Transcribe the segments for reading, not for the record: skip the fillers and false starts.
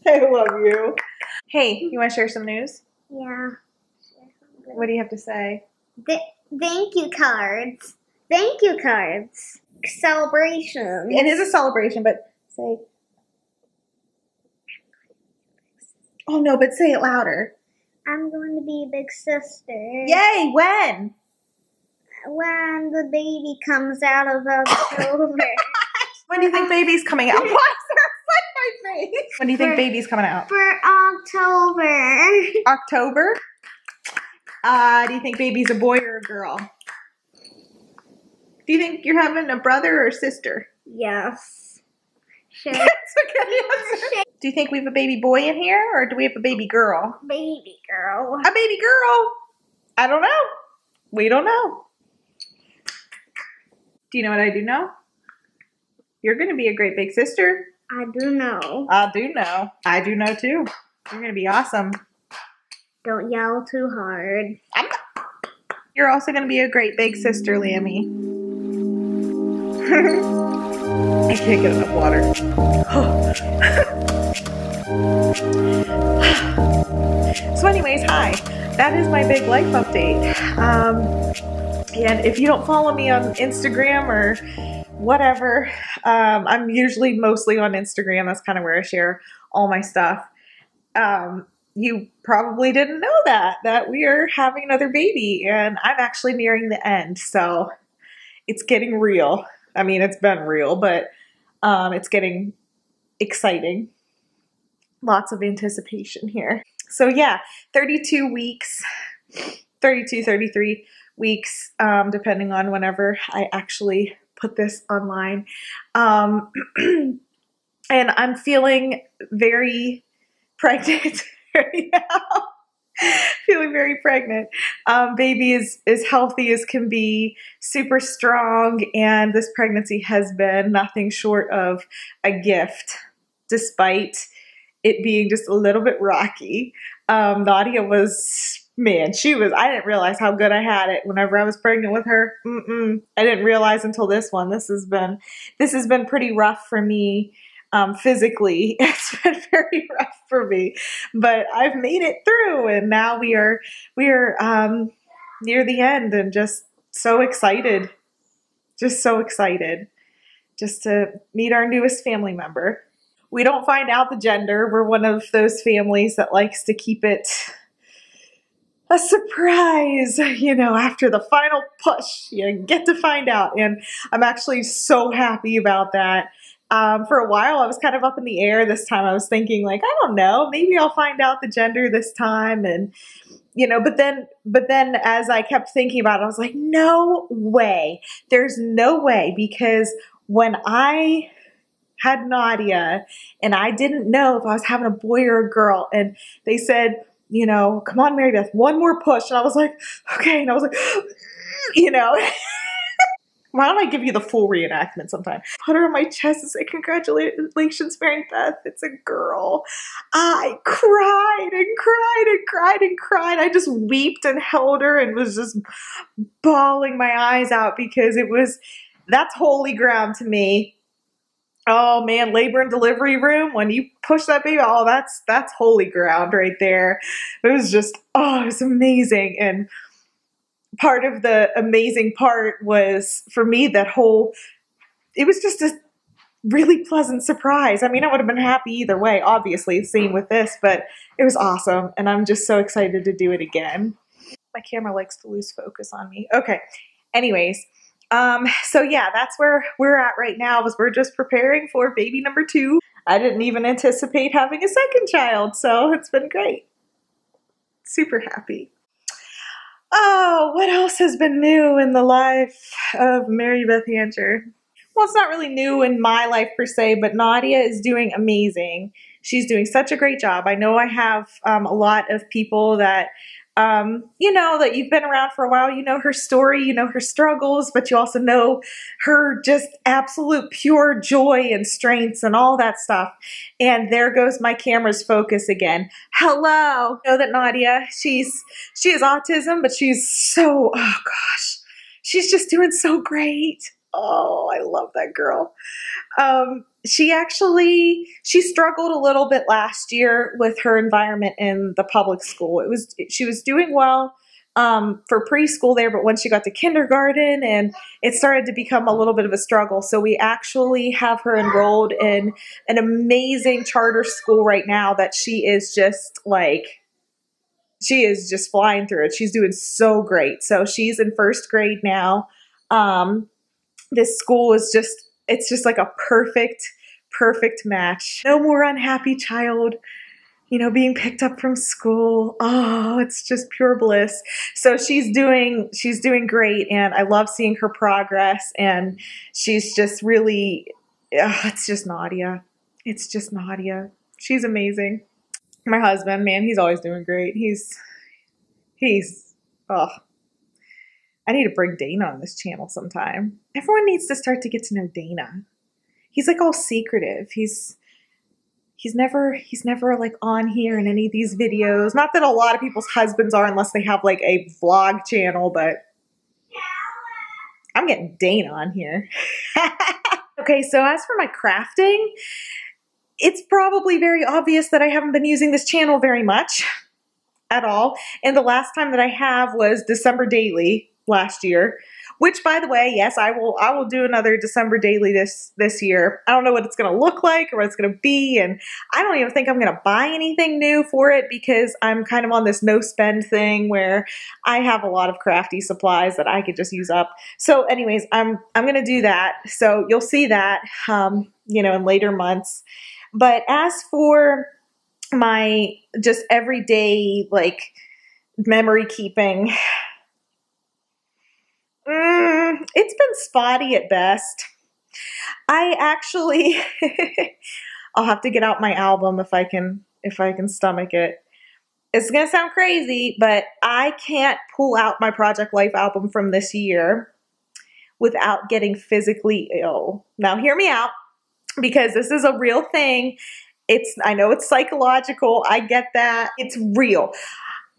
I love you. Hey, you want to share some news? Yeah. What do you have to say? Thank you cards. Thank you cards. Celebration. It is a celebration, but say. Oh no, but say it louder. I'm going to be a big sister. Yay! When? When the baby comes out of October. When do you think baby's coming out? Why is there a foot in my face? When do you think baby's coming out? For October. October? Do you think baby's a boy or a girl? Do you think you're having a brother or a sister? Yes. Sure. That's a good answer. Do you think we have a baby boy in here, or do we have a baby girl? Baby girl. A baby girl? I don't know. We don't know. Do you know what I do know? You're going to be a great big sister. I do know. I do know. I do know too. You're going to be awesome. Don't yell too hard. You're also going to be a great big sister, Lammy. I can't get enough water. So anyways, hi. That is my big life update. And if you don't follow me on Instagram or whatever, I'm usually mostly on Instagram. That's kind of where I share all my stuff. You probably didn't know that we are having another baby, and I'm actually nearing the end. So it's getting real. I mean, it's been real, but it's getting exciting. Lots of anticipation here. So yeah, 32 weeks, 32, 33 weeks, depending on whenever I actually put this online. And I'm feeling very pregnant right now. Feeling very pregnant. Baby is as healthy as can be, super strong, and this pregnancy has been nothing short of a gift, despite it being just a little bit rocky. Nadia was, man, I didn't realize how good I had it whenever I was pregnant with her. I didn't realize until this one. This has been pretty rough for me. Physically, it's been very rough for me, but I've made it through, and now we are near the end, and just so excited just to meet our newest family member. We don't find out the gender. We're one of those families that likes to keep it a surprise, you know, after the final push, you get to find out, and I'm actually so happy about that. For a while, I was kind of up in the air. This time I was thinking, like, I don't know, maybe I'll find out the gender this time. And, you know, but then as I kept thinking about it, I was like, no way. There's no way, because when I had Nadia and I didn't know if I was having a boy or a girl, and they said, you know, come on, Mary Beth, one more push. And I was like, okay. And I was like, you know, why don't I give you the full reenactment sometime? Put her on my chest and say, congratulations, Mary Beth, it's a girl. I cried and cried and cried and cried. I just wept and held her and was just bawling my eyes out, because that's holy ground to me. Oh man, labor and delivery room, when you push that baby, oh, that's holy ground right there. It was just, oh, it was amazing. And part of the amazing part was, for me, it was just a really pleasant surprise. I mean, I would have been happy either way, obviously, same with this, but it was awesome, and I'm just so excited to do it again. My camera likes to lose focus on me. Okay, anyways, so yeah, that's where we're at right now, is we're just preparing for baby number 2. I didn't even anticipate having a second child, so it's been great. Super happy. Oh, what else has been new in the life of Mary Beth Hancher? Well, it's not really new in my life per se, but Nadia is doing amazing. She's doing such a great job. I know I have a lot of people that, you know, that you've been around for a while. You know her story, you know her struggles, but you also know her just absolute pure joy and strengths and all that stuff. And there goes my camera's focus again. Hello. I know that Nadia, she has autism, but she's so, oh gosh, she's just doing so great. Oh, I love that girl. She struggled a little bit last year with her environment in the public school. She was doing well for preschool there, but once she got to kindergarten, and it started to become a little bit of a struggle. So we actually have her enrolled in an amazing charter school right now that she is just flying through it. She's doing so great. So she's in first grade now. This school is it's just like a perfect match. No more unhappy child, being picked up from school. Oh, it's just pure bliss. So she's doing great, and I love seeing her progress, and she's just really, it's just Nadia. It's just Nadia. She's amazing. My husband, man, he's always doing great. Oh, I need to bring Dana on this channel sometime. Everyone needs to start to get to know Dana. He's like all secretive. He's never like on here in any of these videos. Not that a lot of people's husbands are unless they have like a vlog channel, but I'm getting Dana on here. Okay, so as for my crafting, it's probably very obvious that I haven't been using this channel very much at all. And the last time that I have was December Daily last year, which, by the way, yes, I will do another December Daily this year. I don't know what it's going to look like or what it's going to be, and I don't even think I'm going to buy anything new for it because I'm kind of on this no spend thing where I have a lot of crafty supplies that I could just use up. So anyways, I'm going to do that. So you'll see that in later months. But as for my just everyday like memory keeping, it's been spotty at best. I actually, I'll have to get out my album if I can stomach it. It's gonna sound crazy, but I can't pull out my Project Life album from this year without getting physically ill. Now hear me out, because this is a real thing. I know it's psychological. I get that. It's real.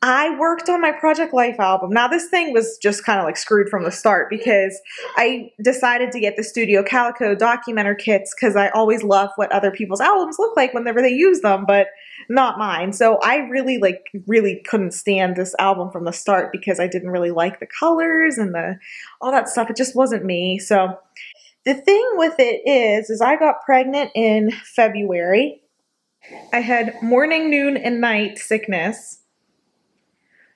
I worked on my Project Life album. Now this thing was just kind of like screwed from the start because I decided to get the Studio Calico Documenter kits because I always love what other people's albums look like whenever they use them, but not mine. So I really couldn't stand this album from the start because I didn't really like the colors and all that stuff. It just wasn't me. So the thing with it is I got pregnant in February. I had morning, noon, and night sickness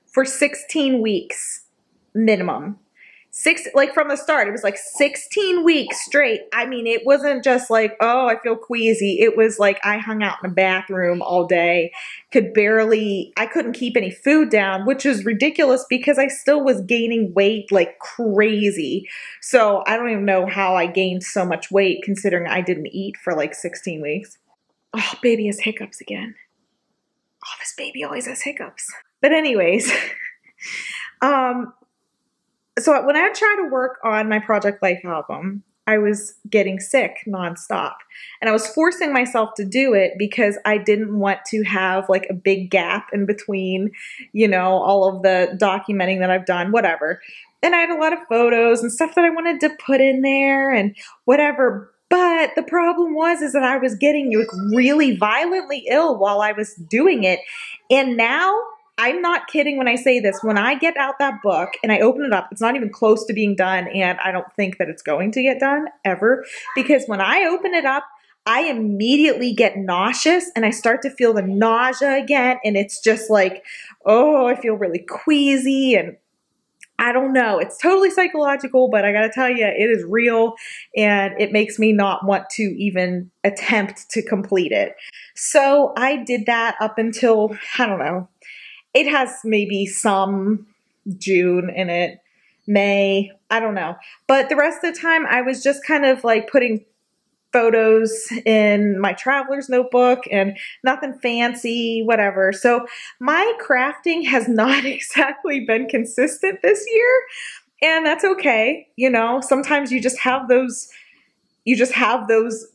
for 16 weeks minimum. Like from the start, it was like 16 weeks straight. I mean, it wasn't just like, oh, I feel queasy. It was like I hung out in a bathroom all day, I couldn't keep any food down, which is ridiculous because I still was gaining weight like crazy. So I don't even know how I gained so much weight considering I didn't eat for like 16 weeks. Oh, baby has hiccups again. Oh, this baby always has hiccups. But anyways, so when I tried to work on my Project Life album, I was getting sick nonstop. And I was forcing myself to do it because I didn't want to have like a big gap in between, all of the documenting that I've done, whatever. And I had a lot of photos and stuff that I wanted to put in there and whatever. But the problem was that I was getting really violently ill while I was doing it. And now, I'm not kidding when I say this. When I get out that book and I open it up, it's not even close to being done, and I don't think that it's going to get done ever. Because when I open it up, I immediately get nauseous and I start to feel the nausea again. And it's just like, oh, I feel really queasy and I don't know. It's totally psychological, but I got to tell you, it is real and it makes me not want to even attempt to complete it. So I did that up until, I don't know, it has maybe some June in it, May, I don't know. But the rest of the time I was just kind of like putting photos in my traveler's notebook and nothing fancy, whatever. So my crafting has not exactly been consistent this year, and that's okay. Sometimes you just have those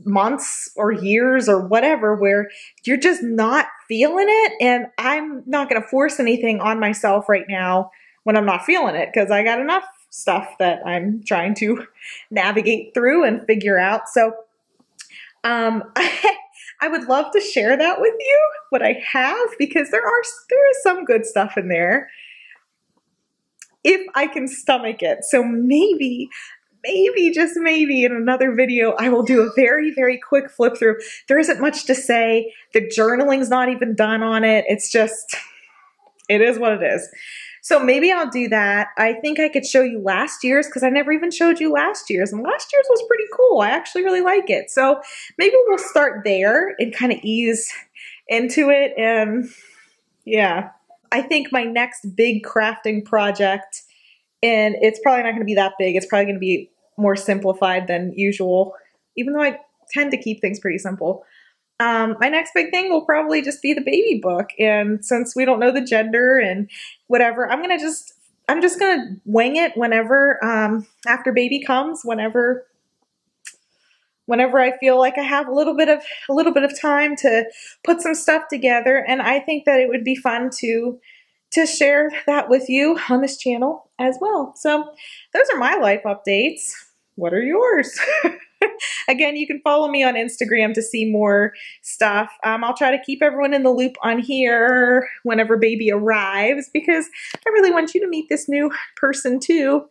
months or years or whatever where you're just not feeling it, and I'm not going to force anything on myself right now when I'm not feeling it because I got enough stuff that I'm trying to navigate through and figure out. So I would love to share that with you, what I have, because there is some good stuff in there if I can stomach it. So maybe, just maybe in another video, I will do a very, very quick flip through. There isn't much to say. The journaling's not even done on it. It's just, it is what it is. So maybe I'll do that. I think I could show you last year's because I never even showed you last year's, and last year's was pretty cool. I actually really like it. So maybe we'll start there and kind of ease into it. And yeah, I think my next big crafting project, and it's probably not going to be that big. It's probably going to be more simplified than usual, even though I tend to keep things pretty simple. My next big thing will probably just be the baby book. And since we don't know the gender and whatever, I'm just going to wing it whenever, after baby comes, whenever I feel like I have a little bit of time to put some stuff together. And I think that it would be fun to share that with you on this channel as well. So those are my life updates. What are yours? Again, you can follow me on Instagram to see more stuff. I'll try to keep everyone in the loop on here whenever baby arrives, because I really want you to meet this new person too.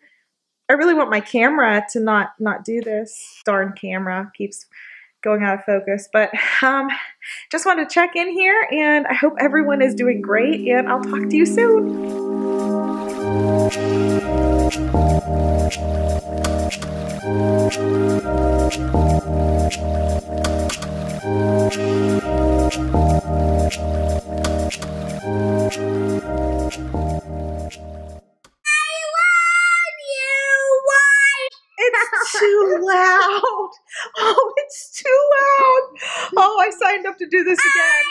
I really want my camera to not do this. Darn camera keeps going out of focus. But just wanted to check in here, and I hope everyone is doing great, and I'll talk to you soon. It's too loud. Oh, it's too loud. Oh, I signed up to do this again.